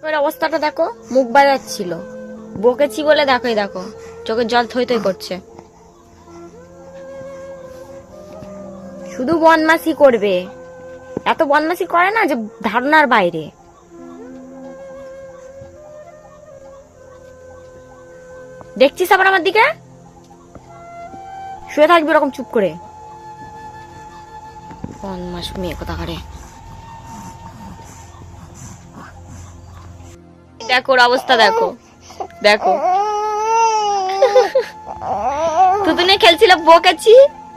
ওর অবস্থাটা দেখো, মুখ বাজাচ্ছিল, বকেছি বলে দেখো, দেখো চোখের জল থই থই করছে। শুধু বদমাশি করবে, এত বদমাশি করে না যে ধারণার বাইরে। দেখছিস আবার আমার দিকে, শুয়ে থাকবি ওরকম চুপ করে। বদমাশ মেয়ে কথা করে। দেখো ওর অবস্থা, দেখো দেখো, তুতুনে খেলছিল, বকেছি,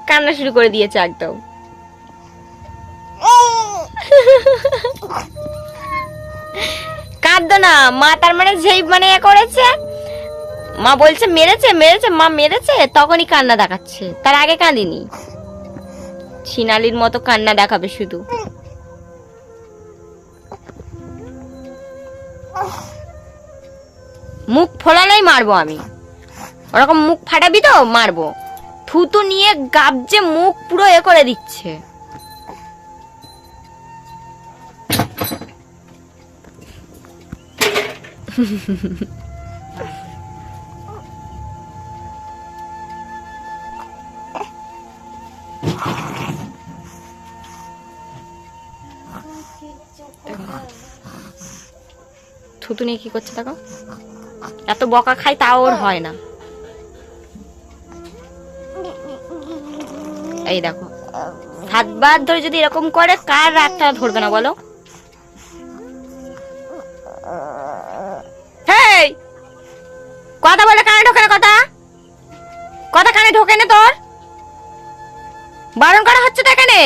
কান্না শুরু করে দিয়েছে একদম। কাঁদতো না মা, তার মানে যেই মানে করেছে, মা বলছে মেরেছে মেরেছে, মা মেরেছে, তখনই কান্না দেখাচ্ছে, তার আগে কাঁদিনি। ছিনালির মতো কান্না দেখাবে শুধু। মুখ ফোলালেই মারবো আমি, ওরকম মুখ ফাটাবি তো মারবো। থুতু নিয়ে গাবজে মুখ পুরো এ করে দিচ্ছে। থুতু নিয়ে কি করছে দেখো, এত বকা খাই তাও ওর হয় না। এই দেখো, 7 বার ধরে যদি এরকম করে, কার রাতটা ধরবে না বলো? হেই, কথা বলে কানে ঢোকে না, কথা কথা কানে ঢোকে না তোর? বারণ করা হচ্ছে তো এখানে।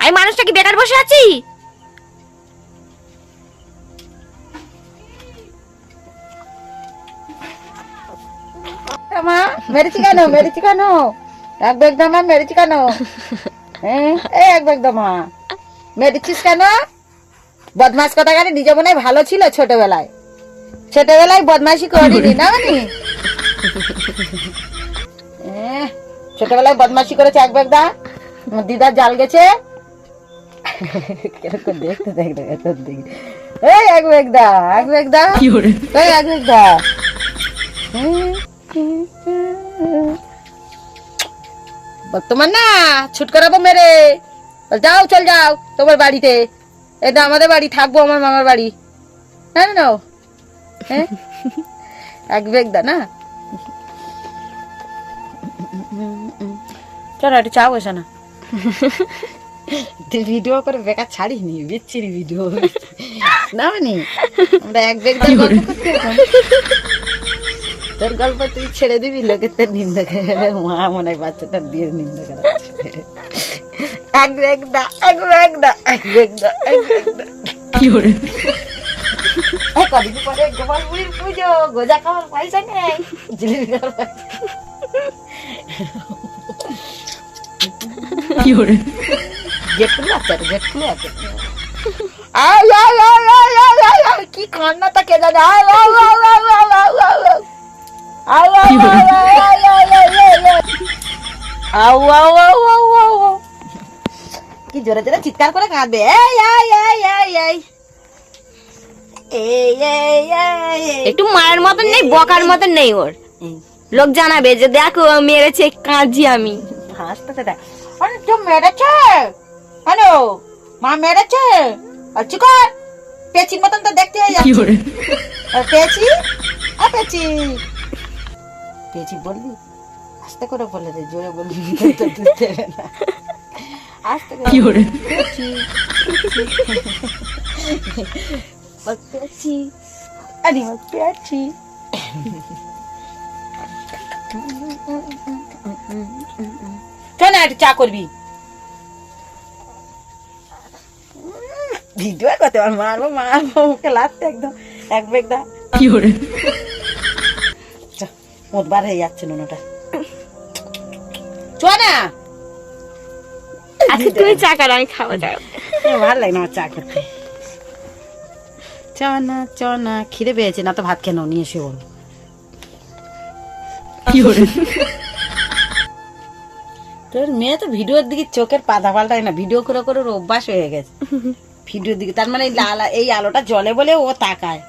আমি মানুষটা কি বেকার বসে আছি? মেরেছি কেন, মেরেছি কেন, এক ব্যাগ দামা মেরেছি কেন, এক ব্যাগ দামা মেরেছিস কেন? বদমাস কথা গাড়ি নিজে মনে হয় ভালো ছিল ছোটবেলায়, ছোটবেলায় বদমাশি করিনি না মানে, ছোটবেলায় বদমাশি করেছে এক ব্যাগ দা, দিদার জাল গেছে। দেখতে দেখতে এই এক ব্যাগ দা, এক ব্যাগ দা, এই এক ব্যাগ দা। তোমার না ছুট করাবো মেরে, যাও চল যাও তোমার বাড়িতে, এটা আমাদের বাড়ি, থাকবো আমার মামার বাড়ি। হ্যাঁ না, হ্যাঁ এক বেগ দা না, চলো একটু চা বসে না। ভিডিও করে বেকার ছাড়িনি, বিচ্ছিরি ভিডিও না মানে, আমরা এক বেগ দা গল্প করতে, তোর গল্প তুই ছেড়ে দিবি, লোকের তোর নিন্দা করে, মা মনে হয় বাচ্চাটার দিয়ে নিন্দা করা। এক বেগ দা, এক বেগ দা, এক বেগ দা, এক বেগ দা। কদিন পরে গোপাল বুড়ির পুজো, গোজা খাওয়ার পয়সা নেই, জিলিপি খাওয়ার পয়সা। গেট খুলে আছে, গেট খুলে আছে। কি কান্নাটা কে জানে, কি জোরে জোরে চিৎকার করে কাঁদবে। একটু মায়ের মতন নেই, বকার মতন নেই ওর। লোক জানাবে যে দেখো মেরেছে, কাঁদছি আমি। হাসতে দেখ, মেরেছে, হ্যালো মা মেরেছে, চিকন পেঁচির মতন তো দেখতে হয়ে যাচ্ছে। পেঁচি পেঁচি পেঁচি বলবি, আস্তে করে বলে রে, জোরে বলবি তো বুঝতে হবে না, আস্তে করে পেঁচি পেঁচি, আরে পেঁচি। কেন একটু চা করবি, ভিডিও করতে মারবো মারবো, মুখে লাগতে একদম এক বেগ দা। মোটবার হয়ে যাচ্ছে নুনোটা, চ না। আচ্ছা তুমি চা করো, আমি খাবো। যাও, ভালো লাগে না আমার চা করতে। চ না চ না, খিদে পেয়েছে না তো ভাত কেন নিয়ে এসে বল। তোর মেয়ে তো ভিডিওর দিকে চোখের পাতা পাল্টায় না, ভিডিও করে করে ওর অভ্যাস হয়ে গেছে। ভিডিওর দিকে, তার মানে এই আলোটা জ্বলে বলে ও তাকায়।